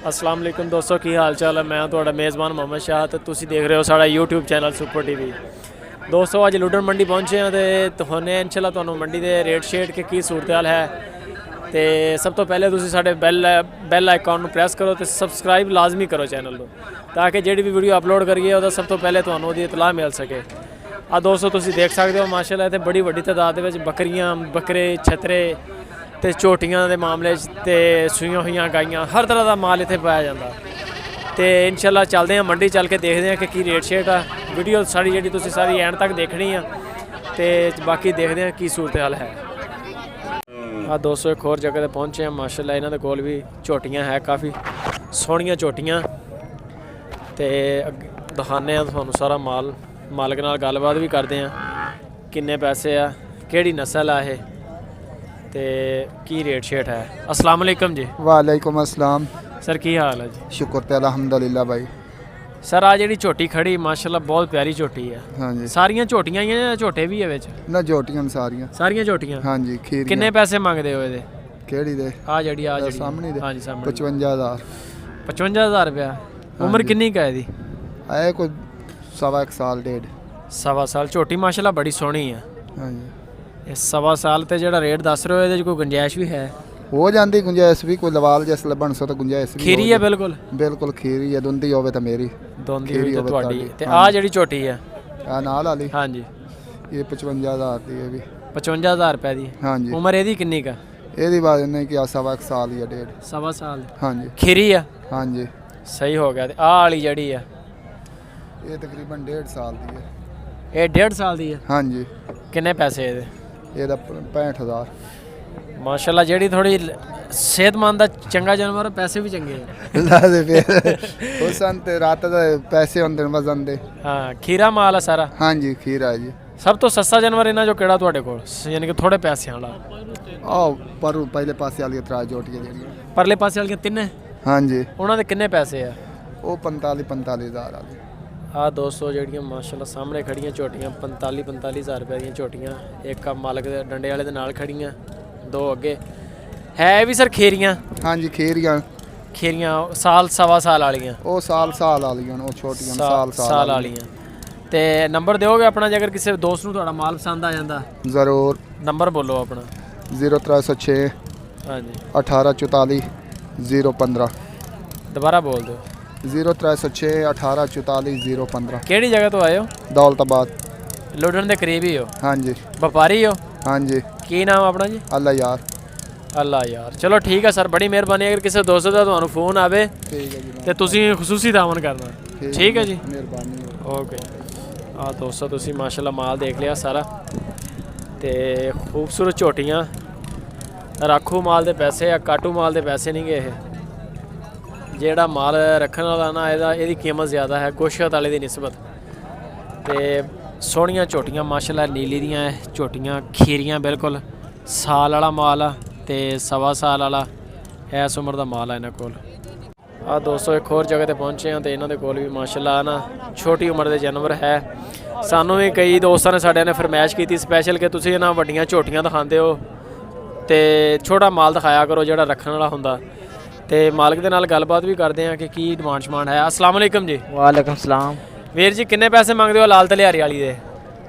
अस्सलाम वालेकुम दोस्तों की हाल चाल है। मैं ਤੁਹਾਡਾ ਮੇਜ਼ਬਾਨ ਮੁਹੰਮਦ ਸ਼ਾਹ ਤੇ ਤੁਸੀਂ ਦੇਖ ਰਹੇ ਹੋ ਸਾਡਾ YouTube ਚੈਨਲ ਸੁਪਰ ਟੀਵੀ। ਦੋਸਤੋ ਅੱਜ ਲੁਧਿਆਣਾ ਮੰਡੀ ਪਹੁੰਚੇ ਹਾਂ ਤੇ ਤੁਹਾਨੇ ਇਨਸ਼ਾਅੱਲਾ ਤੁਹਾਨੂੰ ਮੰਡੀ ਦੇ ਰੇਟ ਸ਼ੇਟ ਕੀ ਸੂਰਤ-ਹਾਲ ਹੈ ਤੇ ਸਭ ਤੋਂ ਪਹਿਲੇ ਤੁਸੀਂ ਸਾਡੇ ਬੈਲ ਆਈਕਨ ਨੂੰ ਪ੍ਰੈਸ ਕਰੋ ਤੇ ਸਬਸਕ੍ਰਾਈਬ ਲਾਜ਼ਮੀ ਕਰੋ ਚੈਨਲ ਨੂੰ ਤਾਂ ਕਿ ਜਿਹੜੀ ਵੀ ਵੀਡੀਓ ਅਪਲੋਡ ਕਰੀਏ ਉਹਦਾ ਸਭ ਤੋਂ ਪਹਿਲੇ ਤੁਹਾਨੂੰ ਉਹਦੀ ਇਤਲਾਹ ਮਿਲ ਸਕੇ। ਆ ਦੋਸਤੋ ਤੁਸੀਂ ਦੇਖ ਸਕਦੇ ਹੋ ਮਾਸ਼ਾਅੱਲਾ ਇੱਥੇ ਬੜੀ ਵੱਡੀ ਤਾਦਾਦ ਦੇ ਵਿੱਚ ਬੱਕਰੀਆਂ ਬੱਕਰੇ ਛਤਰੇ ਤੇ ਝੋਟੀਆਂ ਦੇ ਮਾਮਲੇ 'ਚ ਤੇ ਸੂਈਆਂ ਹੋਈਆਂ ਗਾਈਆਂ ਹਰ ਤਰ੍ਹਾਂ ਦਾ ਮਾਲ ਇੱਥੇ ਪਾਇਆ ਜਾਂਦਾ ਤੇ ਇਨਸ਼ਾਅੱਲਾ ਚੱਲਦੇ ਹਾਂ ਮੰਡੀ ਚੱਲ ਕੇ ਦੇਖਦੇ ਹਾਂ ਕਿ ਕੀ ਰੇਟ ਸ਼ੇਟ ਆ। ਵੀਡੀਓ ਸਾਰੀ ਜਿਹੜੀ ਤੁਸੀਂ ਸਾਰੀ ਐਂਡ ਤੱਕ ਦੇਖਣੀ ਆ ਤੇ ਬਾਕੀ ਦੇਖਦੇ ਹਾਂ ਕੀ ਸੂਰਤ ਹਾਲ ਹੈ। ਆ ਦੋਸਤੋ ਇੱਕ ਹੋਰ ਜਗ੍ਹਾ ਤੇ ਪਹੁੰਚੇ ਆ ਮਾਸ਼ਾਅੱਲਾ ਇਹਨਾਂ ਦੇ ਕੋਲ ਵੀ ਝੋਟੀਆਂ ਹੈ ਕਾਫੀ ਸੋਹਣੀਆਂ ਝੋਟੀਆਂ ਤੇ ਦਿਖਾਉਂਦੇ ਆ ਤੁਹਾਨੂੰ ਸਾਰਾ ਮਾਲ ਮਾਲਕ ਨਾਲ ਗੱਲਬਾਤ ਵੀ ਕਰਦੇ ਆ ਕਿੰਨੇ ਪੈਸੇ ਆ ਕਿਹੜੀ ਨਸਲ ਆ ਇਹ ਤੇ ਕੀ ਰੇਟ ਸ਼ੇਟ ਹੈ। अस्सलाम वालेकुम जी। वालेकुम अस्सलाम। सर की हाल है जी? शुक्र ते अल्हम्दुलिल्लाह भाई। सर आ ਜਿਹੜੀ ਝੋਟੀ ਖੜੀ ਮਾਸ਼ਾਅੱਲਾ ਬਹੁਤ ਪਿਆਰੀ ਝੋਟੀ ਹੈ। ਹਾਂਜੀ ਸਾਰੀਆਂ ਝੋਟੀਆਂ ਹੀ ਆ ਜਾਂ ਝੋਟੇ ਵੀ ਹੈ ਵਿੱਚ? ਨਾ ਝੋਟੀਆਂ ਸਾਰੀਆਂ ਝੋਟੀਆਂ। ਹਾਂਜੀ ਖੀਰ ਕਿੰਨੇ ਪੈਸੇ ਮੰਗਦੇ ਹੋ ਇਹਦੇ? ਕਿਹੜੀ ਦੇ? ਆ ਜਿਹੜੀ ਸਾਹਮਣੇ ਦੇ? ਹਾਂਜੀ ਸਾਹਮਣੇ 55000। 55000 ਰੁਪਇਆ। ਉਮਰ ਕਿੰਨੀ ਕੁ ਹੈ ਇਹਦੀ? ਆਏ ਕੋਈ ਸਵਾ ਸਾਲ ਡੇਢ। ਸਵਾ ਸਾਲ ਝੋਟੀ ਮਾਸ਼ਾਅੱਲਾ ਬੜੀ ਸੋਹਣੀ ਹੈ। ਹਾਂਜੀ ਇਹ ਸਵਾ ਸਾਲ ਤੇ ਜਿਹੜਾ ਰੇਟ ਦੱਸ ਰਹੇ ਹੋ ਇਹਦੇ 'ਚ ਕੋਈ ਗੁੰਜਾਇਸ਼ ਵੀ ਹੈ? ਹੋ ਜਾਂਦੀ ਗੁੰਜਾਇਸ਼ ਵੀ ਕੋਈ ਲਵਾਲ ਜਿਸ ਲੱਭਣ ਸੋ ਤਾਂ ਗੁੰਜਾਇਸ਼ ਵੀ ਖੀਰੀ ਹੈ ਬਿਲਕੁਲ? ਬਿਲਕੁਲ ਖੀਰੀ ਹੈ ਦੁੰਦੀ ਹੋਵੇ ਤਾਂ ਮੇਰੀ ਦੋਂਦੀ ਹੋਈ ਤਾਂ ਤੁਹਾਡੀ ਤੇ ਆ ਜਿਹੜੀ ਝੋਟੀ ਹੈ ਆ ਨਾਲ ਵਾਲੀ ਹਾਂਜੀ ਇਹ 55000 ਦੀ ਹੈ ਵੀ 55000 ਰੁਪਏ ਦੀ। ਹਾਂਜੀ ਉਮਰ ਇਹਦੀ ਕਿੰਨੀ ਕਾ? ਇਹਦੀ ਬਾਤ ਨਹੀਂ ਕਿ ਆ ਸਵਾ ਸਾਲ ਹੀ ਹੈ ਡੇਢ। ਸਵਾ ਸਾਲ। ਹਾਂਜੀ ਖੀਰੀ ਆ? ਹਾਂਜੀ ਸਹੀ ਹੋ ਗਿਆ। ਤੇ ਆਹ ਵਾਲੀ ਜਿਹੜੀ ਆ ਇਹ ਤਕਰੀਬਨ 1.5 ਸਾਲ ਦੀ ਹੈ। ਇਹ 1.5 ਸਾਲ ਦੀ ਹੈ। ਹਾਂਜੀ ਕਿੰਨੇ ਪੈਸੇ ਇਹਦੇ? ਇਹਦਾ 65000। ਮਾਸ਼ਾਅੱਲਾ ਜਿਹੜੀ ਥੋੜੀ ਸਿਹਤਮੰਦ ਦਾ ਚੰਗਾ ਜਾਨਵਰ ਪੈਸੇ ਵੀ ਚੰਗੇ ਆ। ਲਾ ਦੇ ਫਿਰ ਹੁਸਨ ਤੇ ਰਾਤ ਦਾ ਪੈਸੇ ਹੁੰਦੇ ਨੇ ਵਜ਼ਨ ਦੇ। ਹਾਂ ਖੀਰਾ ਮਾਲ ਆ ਸਾਰਾ? ਹਾਂਜੀ ਖੀਰਾ ਜੀ। ਸਭ ਤੋਂ ਸਸਤਾ ਜਾਨਵਰ ਇਹਨਾਂ ਚੋਂ ਕਿਹੜਾ ਤੁਹਾਡੇ ਕੋਲ ਯਾਨੀ ਕਿ ਥੋੜੇ ਪੈਸਿਆਂ ਵਾਲਾ? ਆਹ ਪਰ ਪਹਿਲੇ ਪਾਸੇ ਵਾਲੀ ਤਰਾ ਜੋਟੀਆਂ ਜਿਹੜੀਆਂ ਪਰਲੇ ਪਾਸੇ ਵਾਲੀਆਂ ਤਿੰਨੇ? ਹਾਂਜੀ ਉਹਨਾਂ ਦੇ ਕਿੰਨੇ ਪੈਸੇ ਆ? ਉਹ 45000 ਵਾਲੀ। ਆ ਦੋਸਤੋ ਜਿਹੜੀਆਂ ਮਾਸ਼ਾਅੱਲਾ ਸਾਹਮਣੇ ਖੜੀਆਂ ਝੋਟੀਆਂ 45000 ਰੁਪਏ ਦੀਆਂ ਝੋਟੀਆਂ ਇੱਕ ਆ ਮਾਲਕ ਦੇ ਡੰਡੇ ਵਾਲੇ ਦੇ ਨਾਲ ਖੜੀਆਂ ਦੋ ਅੱਗੇ ਹੈ ਵੀ ਸਰ ਖੇਰੀਆਂ? ਹਾਂਜੀ ਖੀਰੀਆਂ ਸਾਲ ਸਵਾ ਸਾਲ ਵਾਲੀਆਂ? ਉਹ ਸਾਲ ਵਾਲੀਆਂ ਉਹ ਛੋਟੀਆਂ ਸਾਲ ਵਾਲੀਆਂ। ਤੇ ਨੰਬਰ ਦਿਓਗੇ ਆਪਣਾ ਜੇ ਅਗਰ ਕਿਸੇ ਦੋਸਤ ਨੂੰ ਤੁਹਾਡਾ ਮਾਲ ਪਸੰਦ ਆ ਜਾਂਦਾ? ਜ਼ਰੂਰ। ਨੰਬਰ ਬੋਲੋ ਆਪਣਾ। 0306 ਹਾਂਜੀ 1844 015। ਦੁਬਾਰਾ ਬੋਲ ਦਿਓ। 0306 1844 015। ਕਿਹੜੀ ਜਗ੍ਹਾ ਤੋਂ ਆਏ ਹੋ? ਦੌਲਤਾਬਾਦ। ਲੁਧਿਆਣਾ ਦੇ ਕਰੀਬ ਹੀ ਹੋ? ਹਾਂਜੀ। ਵਪਾਰੀ ਹੋ? ਹਾਂਜੀ। ਕੀ ਨਾਮ ਆਪਣਾ ਜੀ? ਅੱਲਾ ਯਾਰ। ਅੱਲਾ ਯਾਰ। ਚਲੋ ਠੀਕ ਹੈ ਸਰ ਬੜੀ ਮਿਹਰਬਾਨੀ। ਅਗਰ ਕਿਸੇ ਦੋਸਤ ਦਾ ਤੁਹਾਨੂੰ ਫੋਨ ਆਵੇ ਠੀਕ ਹੈ ਜੀ ਤੇ ਤੁਸੀਂ ਖੁਸੂਸੀ ਤਾਵਨ ਕਰਨਾ। ਠੀਕ ਹੈ ਜੀ ਮਿਹਰਬਾਨੀ। ਓਕੇ। ਆ ਦੋਸਤੋ ਤੁਸੀਂ ਮਾਸ਼ਾਅੱਲਾ ਮਾਲ ਦੇਖ ਲਿਆ ਸਾਰਾ ਤੇ ਖੂਬਸੂਰਤ ਝੋਟੀਆਂ ਰਾਖੂ ਮਾਲ ਦੇ ਪੈਸੇ ਆ ਕਾਟੂ ਮਾਲ ਦੇ ਪੈਸੇ ਨਹੀਂ ਗਏ। ਇਹ ਜਿਹੜਾ ਮਾਲ ਰੱਖਣ ਵਾਲਾ ਨਾ ਇਹਦੀ ਕੀਮਤ ਜ਼ਿਆਦਾ ਹੈ ਗੋਸ਼ਤ ਵਾਲੇ ਦੀ ਨਿਸਬਤ। ਤੇ ਸੋਹਣੀਆਂ ਝੋਟੀਆਂ ਮਾਸ਼ਾਅੱਲਾ ਨੀਲੀ ਦੀਆਂ ਝੋਟੀਆਂ ਖੀਰੀਆਂ ਬਿਲਕੁਲ ਸਾਲ ਵਾਲਾ ਮਾਲ ਆ ਤੇ ਸਵਾ ਸਾਲ ਵਾਲਾ ਇਸ ਉਮਰ ਦਾ ਮਾਲ ਆ ਇਹਨਾਂ ਕੋਲ। ਆ ਦੋਸਤੋ ਇੱਕ ਹੋਰ ਜਗ੍ਹਾ ਤੇ ਪਹੁੰਚੇ ਆ ਤੇ ਇਹਨਾਂ ਦੇ ਕੋਲ ਵੀ ਮਾਸ਼ਾਅੱਲਾ ਨਾ ਛੋਟੀ ਉਮਰ ਦੇ ਜਾਨਵਰ ਹੈ। ਸਾਨੂੰ ਵੀ ਕਈ ਦੋਸਤਾਂ ਨੇ ਸਾਡਿਆਂ ਨੇ ਫਰਮਾਇਸ਼ ਕੀਤੀ ਸਪੈਸ਼ਲ ਕਿ ਤੁਸੀਂ ਇਹਨਾਂ ਵੱਡੀਆਂ ਝੋਟੀਆਂ ਦਿਖਾਉਂਦੇ ਹੋ ਤੇ ਛੋਟਾ ਮਾਲ ਦਿਖਾਇਆ ਕਰੋ ਜਿਹੜਾ ਰੱਖਣ ਵਾਲਾ ਹੁੰਦਾ। ਤੇ ਮਾਲਕ ਦੇ ਨਾਲ ਗੱਲਬਾਤ ਵੀ ਕਰਦੇ ਆ ਕਿ ਕੀ ਡਿਮਾਂਡ ਸ਼ਮਾਂਡ ਹੈ। अस्सलाम वालेकुम जी। वालेकुम सलाम। ਵੀਰ ਜੀ ਕਿੰਨੇ ਪੈਸੇ ਮੰਗਦੇ ਹੋ ਲਾਲ ਤਲਿਆਰੀ ਵਾਲੀ ਦੇ?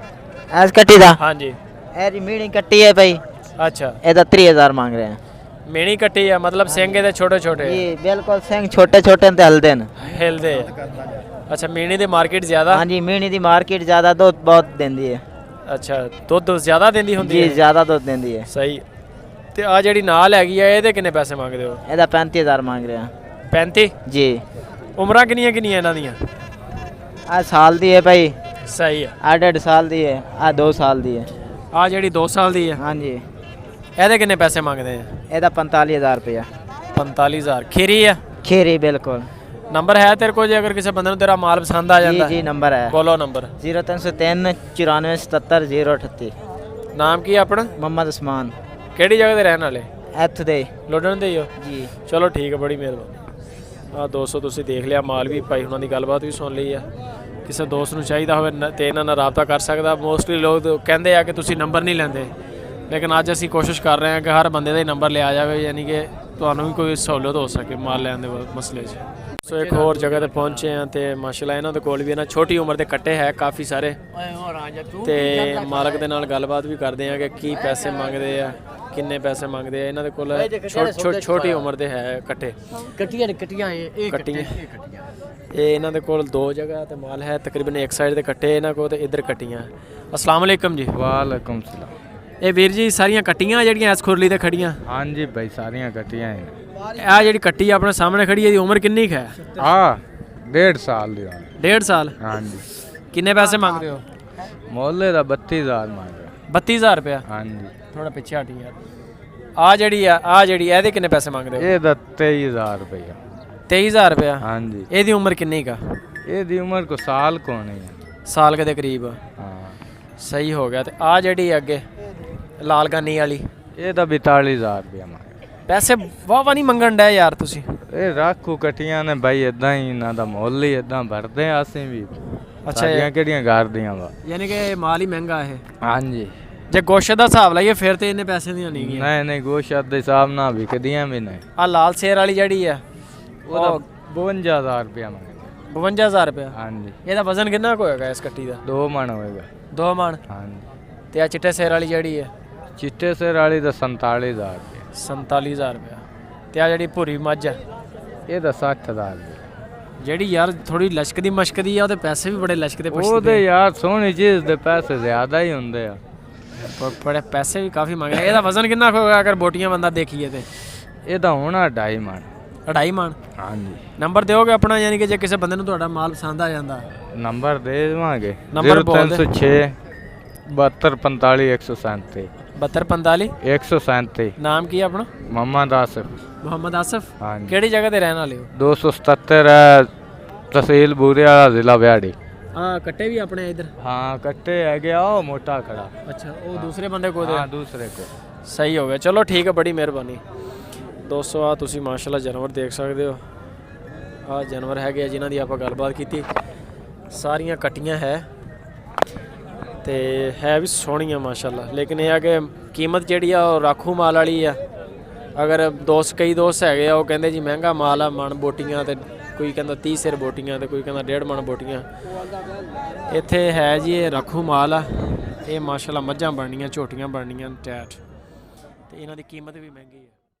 ਐਸ ਕੱਟੀ ਦਾ? ਹਾਂਜੀ। ਇਹ ਜੀ ਮੀਣੀ ਕੱਟੀ ਹੈ ਭਾਈ। ਅੱਛਾ ਇਹਦਾ 3000 ਮੰਗ ਰਹੇ हैं। ਮੇਣੀ ਕੱਟੀ ਆ ਮਤਲਬ ਸਿੰਘ ਇਹਦੇ ਛੋਟੇ ਛੋਟੇ? जी बिल्कुल ਸਿੰਘ ਛੋਟੇ ਛੋਟੇ ਤੇ ਹਲਦੇ ਨੇ ਹਿਲਦੇ। ਅੱਛਾ ਮੇਣੀ ਦੀ ਮਾਰਕੀਟ ਜ਼ਿਆਦਾ? ਹਾਂਜੀ ਮੀਣੀ ਦੀ ਮਾਰਕੀਟ ਜ਼ਿਆਦਾ ਦੁੱਧ ਬਹੁਤ ਦਿੰਦੀ ਹੈ। ਅੱਛਾ ਦੁੱਧ ਜ਼ਿਆਦਾ ਦਿੰਦੀ ਹੁੰਦੀ ਜੀ ਹੈ? ਜ਼ਿਆਦਾ ਦੁੱਧ ਦਿੰਦੀ ਹੈ। ਸਹੀ। ਤੇ ਆ ਜਿਹੜੀ ਨਾਲ ਹੈਗੀ ਆ ਇਹਦੇ ਕਿੰਨੇ ਪੈਸੇ ਮੰਗਦੇ ਹੋ? ਇਹਦਾ 35000 ਮੰਗ ਰਹੇ हैं। 35? ਜੀ। ਉਮਰਾਂ ਕਿੰਨੀਆਂ ਕਿੰਨੀਆਂ ਇਹਨਾਂ ਦੀਆਂ? ਆ ਸਾਲ ਦੀ ਹੈ ਭਾਈ। ਸਹੀ ਆ। ਆ 1.5 ਸਾਲ ਦੀ ਹੈ। ਆ 2 ਸਾਲ ਦੀ ਹੈ। ਆ ਜਿਹੜੀ 2 ਸਾਲ ਦੀ ਹੈ ਹਾਂਜੀ ਇਹਦੇ ਕਿੰਨੇ ਪੈਸੇ ਮੰਗਦੇ ਆ? ਇਹਦਾ 45000 ਰੁਪਇਆ। 45000। ਖੀਰੀ ਆ? ਖੀਰੀ ਬਿਲकुल। ਨੰਬਰ ਹੈ ਤੇਰੇ ਕੋਲ ਜੇ ਅਗਰ ਕਿਸੇ ਬੰਦੇ ਨੂੰ ਤੇਰਾ ਮਾਲ ਪਸੰਦ ਆ ਜਾਂਦਾ? ਜੀ ਨੰਬਰ ਹੈ। ਬੋਲੋ ਨੰਬਰ। 0303 94 77 038। ਨਾਮ ਕੀ ਆਪਣਾ? ਮੁਹੰਮਦ ਉਸਮਾਨ। ਕਿਹੜੀ ਜਗ੍ਹਾ ਤੇ ਰਹਿਣ ਵਾਲੇ? ਇੱਥੇ ਦੇ ਲੁਧਿਆਣਾ ਦੇ ਹੀ ਹੋ? ਜੀ। ਚਲੋ ਠੀਕ ਹੈ ਬੜੀ ਮਿਹਰਬਾਨੀ। ਆ ਦੋਸਤੋ ਤੁਸੀਂ ਦੇਖ ਲਿਆ ਮਾਲ ਵੀ ਭਾਈ ਉਹਨਾਂ ਦੀ ਗੱਲਬਾਤ ਵੀ ਸੁਣ ਲਈ ਆ। ਕਿਸੇ ਦੋਸਤ ਨੂੰ ਚਾਹੀਦਾ ਹੋਵੇ ਤੇ ਇਹਨਾਂ ਨਾਲ ਰਾਬਤਾ ਕਰ ਸਕਦਾ। ਮੋਸਟਲੀ ਲੋਕ ਕਹਿੰਦੇ ਆ ਕਿ ਤੁਸੀਂ ਨੰਬਰ ਨਹੀਂ ਲੈਂਦੇ ਲੇਕਿਨ ਅੱਜ ਅਸੀਂ ਕੋਸ਼ਿਸ਼ ਕਰ ਰਹੇ ਹਾਂ ਕਿ ਹਰ ਬੰਦੇ ਦਾ ਹੀ ਨੰਬਰ ਲਿਆ ਜਾਵੇ ਯਾਨੀ ਕਿ ਤੁਹਾਨੂੰ ਵੀ ਕੋਈ ਸਹੂਲਤ ਹੋ ਸਕੇ ਮਾਲ ਲੈਣ ਦੇ ਮਸਲੇ 'ਚ। ਸੋ ਇੱਕ ਹੋਰ ਜਗ੍ਹਾ ਤੇ ਪਹੁੰਚੇ ਆ ਤੇ ਮਾਸ਼ਾਅੱਲਾ ਇਹਨਾਂ ਦੇ ਕੋਲ ਵੀ ਨਾ ਛੋਟੀ ਉਮਰ ਦੇ ਕੱਟੇ ਹੈ ਕਾਫੀ ਸਾਰੇ, ਤੇ ਮਾਲਕ ਦੇ ਨਾਲ ਗੱਲਬਾਤ ਵੀ ਕਰਦੇ ਆ ਕਿ ਕੀ ਪੈਸੇ ਮੰਗਦੇ ਆ, ਕਿੰਨੇ ਪੈਸੇ ਮੰਗਦੇ ਆ। ਇਹਨਾਂ ਦੇ ਕੋਲ ਛੋਟੀ ਉਮਰ ਦੇ ਹੈ ਕੱਟੇ, ਕੱਟੀਆਂ ਇਹ ਕੱਟੀਆਂ। ਇਹ ਇਹਨਾਂ ਦੇ ਕੋਲ 2 ਜਗ੍ਹਾ ਤੇ ਮਾਲ ਹੈ, ਤਕਰੀਬਨ ਇੱਕ ਸਾਈਡ ਤੇ ਕੱਟੇ ਇਹਨਾਂ ਕੋਲ ਤੇ ਇੱਧਰ ਕੱਟੀਆਂ। अस्सलाम वालेकुम जी। वालेकुम सलाम। ਇਹ ਵੀਰ ਜੀ ਸਾਰੀਆਂ ਕੱਟੀਆਂ ਜਿਹੜੀਆਂ ਇਸ ਖੁਰਲੀ ਤੇ ਖੜੀਆਂ? हाँ जी भाई सारियां कट्टियां हैं। ਆ ਜਿਹੜੀ ਕੱਟੀ ਆਪਣੇ ਸਾਹਮਣੇ ਖੜੀ ਹੈ ਇਹਦੀ ਉਮਰ ਕਿੰਨੀ ਕੁ ਹੈ? हाँ 1.5 साल दी। 1.5 ਸਾਲ। हाँ जी। ਕਿੰਨੇ ਪੈਸੇ ਮੰਗਦੇ ਹੋ? मोहल्ले का 32,000 मांग रहा। 32000 ਰੁਪਇਆ। हाँ जी। ਥੋੜਾ ਪਿੱਛੇ ਹਟੀ ਯਾਰ। ਆ ਜਿਹੜੀ ਇਹਦੇ ਕਿੰਨੇ ਪੈਸੇ ਮੰਗਦੇ ਹੋ? ये 23,000 रुपया। 23000 ਰੁਪਇਆ। हाँ जी। ਇਹਦੀ ਉਮਰ ਕਿੰਨੀ ਕਾ? ये दी उम्र को साल को नहीं है। ਸਾਲ ਦੇ ਕਰੀਬ। हाँ ਸਹੀ ਹੋ ਗਿਆ। ਤੇ ਆ ਜਿਹੜੀ ਅੱਗੇ ਲਾਲ ਗਾਨੀ ਵਾਲੀ ये तो 42,000 रुपया मांग ਪੈਸੇ ਵਾਹ ਨਹੀਂ ਮੰਗਣ ਡਿਆ ਯਾਰ ਤੁਸੀਂ। ये राखू कट्टियां ने भाई इदा ही इन्हों का मुल ही इदा भरते असीं भी। अच्छा किहड़ियां करदियां वा। ਯਾਨੀ ਕਿ ਮਾਲ ਹੀ ਮਹਿੰਗਾ ਹੈ। हाँ जी। ਜੇ ਗੋਸ਼ਤ ਦਾ ਹਿਸਾਬ ਲਾਈਏ ਫਿਰ ਤੇ ਇੰਨੇ ਪੈਸੇ ਦੀਆਂ ਨਹੀਂ ਗੀਆਂ। नहीं नहीं गोश्त के हिसाब ना विकदियां भी नहीं। ਆ ਲਾਲ ਸ਼ੇਰ ਵਾਲੀ ਜਿਹੜੀ ਆ वो 52,000 रुपया मांग 52000 ਰੁਪਇਆ। हाँ जी। ਇਹਦਾ ਵਜ਼ਨ ਕਿੰਨਾ ਕੁ ਹੋਏਗਾ ਇਸ ਕੱਟੀ ਦਾ? 2 मन होएगा। 2 ਮਣ। हाँ जी। ਤੇ ਆ ਚਿੱਟੇ ਸ਼ੇਰ ਵਾਲੀ ਜਿਹੜੀ ਹੈ चिट्टे सिर वाली तो 47,000 रुपया। 47000 ਰੁਪਇਆ। ਤੇ ਆ ਜਿਹੜੀ ਭੂਰੀ ਮੱਝ ਹੈ ये तो 60,000 रुपया। ਜਿਹੜੀ ਯਾਰ ਥੋੜੀ ਲਸ਼ਕਦੀ ਮਸ਼ਕਦੀ ਆ ਉਹਦੇ ਪੈਸੇ ਵੀ ਬੜੇ ਲਸ਼ਕਦੇ ਉਹਦੇ ਪੁੱਛਦੇ ਯਾਰ ਸੋਹਣੀ ਚੀਜ਼ ਦੇ ਪੈਸੇ ਜ਼ਿਆਦਾ ਹੀ ਹੁੰਦੇ ਆ। ਬੜੇ ਪੈਸੇ ਵੀ ਕਾਫੀ ਮੰਗਦੇ। ਇਹਦਾ ਵਜ਼ਨ ਕਿੰਨਾ ਕੁ ਹੋਏਗਾ ਅਗਰ ਬੋਟੀਆਂ ਬੰਦਾ ਦੇਖੀਏ ਤੇ? ਇਹਦਾ ਹੋਣਾ 2.5 ਮਣ। 2.5 ਮਣ। ਹਾਂਜੀ। ਨੰਬਰ ਦਿਓਗੇ ਆਪਣਾ, ਯਾਨੀ ਕਿ ਜੇ ਕਿਸੇ ਬੰਦੇ ਨੂੰ ਤੁਹਾਡਾ ਮਾਲ ਪਸੰਦ ਆ ਜਾਂਦਾ? ਨੰਬਰ ਦੇ ਦੇਵਾਂਗੇ। ਨੰਬਰ ਬੋਲ ਦੇ। 0306 7245 137 7245 137। ਨਾਮ ਕੀ ਹੈ ਆਪਣਾ? ਮੁਹੰਮਦ ਆਸਿਫ। ਮੁਹੰਮਦ ਆਸਿਫ। ਹਾਂਜੀ। ਕਿਹੜੀ ਜਗ੍ਹਾ ਤੇ ਰਹਿਣ ਵਾਲੇ ਹੋ? 277 ਤਹਿਸੀਲ ਬੂਰੀਆਲਾ ਜ਼ਿਲ੍ਹਾ ਵਿਆੜੀ। ਹਾਂ ਕੱਟੇ ਵੀ ਆਪਣੇ ਇਧਰ? ਹਾਂ ਕੱਟੇ ਹੈਗੇ ਆ ਉਹ ਮੋਟਾ ਖੜਾ। ਅੱਛਾ ਉਹ ਦੂਸਰੇ ਬੰਦੇ ਕੋਲ? ਹਾਂ ਦੂਸਰੇ ਕੋ। ਸਹੀ ਹੋ ਗਿਆ। ਚਲੋ ਠੀਕ ਹੈ, ਬੜੀ ਮਿਹਰਬਾਨੀ ਦੋਸਤੋ। ਆ ਤੁਸੀਂ ਮਾਸ਼ਾਅੱਲਾ ਜਾਨਵਰ ਦੇਖ ਸਕਦੇ ਹੋ। ਆ ਜਾਨਵਰ ਹੈਗੇ ਆ ਜਿਨ੍ਹਾਂ ਦੀ ਆਪਾਂ ਗੱਲਬਾਤ ਕੀਤੀ। ਸਾਰੀਆਂ ਕੱਟੀਆਂ ਹੈ ਤੇ ਹੈ ਵੀ ਸੋਹਣੀਆਂ ਮਾਸ਼ਾਅੱਲਾ। ਲੇਕਿਨ ਇਹ ਆ ਕਿ ਕੀਮਤ ਜਿਹੜੀ ਆ ਉਹ ਰਾਖੂ ਮਾਲ ਵਾਲੀ ਆ। ਅਗਰ ਕਈ ਦੋਸਤ ਹੈਗੇ ਆ ਉਹ ਕਹਿੰਦੇ ਜੀ ਮਹਿੰਗਾ ਮਾਲ ਆ, ਮਣ ਬੋਟੀਆਂ ਤੇ ਕੋਈ ਕਹਿੰਦਾ 30 ਸਿਰ ਬੋਟੀਆਂ ਤੇ ਕੋਈ ਕਹਿੰਦਾ 1.5 ਮਣ ਬੋਟੀਆਂ। ਇੱਥੇ ਹੈ ਜੀ ਇਹ ਰਾਖੂ ਮਾਲ ਆ। ਇਹ ਮਾਸ਼ਾਅੱਲਾ ਮੱਝਾਂ ਬਣਨੀਆਂ, ਝੋਟੀਆਂ ਬਣਨੀਆਂ ਟੈਟ, ਤੇ ਇਹਨਾਂ ਦੀ ਕੀਮਤ ਵੀ ਮਹਿੰਗੀ ਹੈ।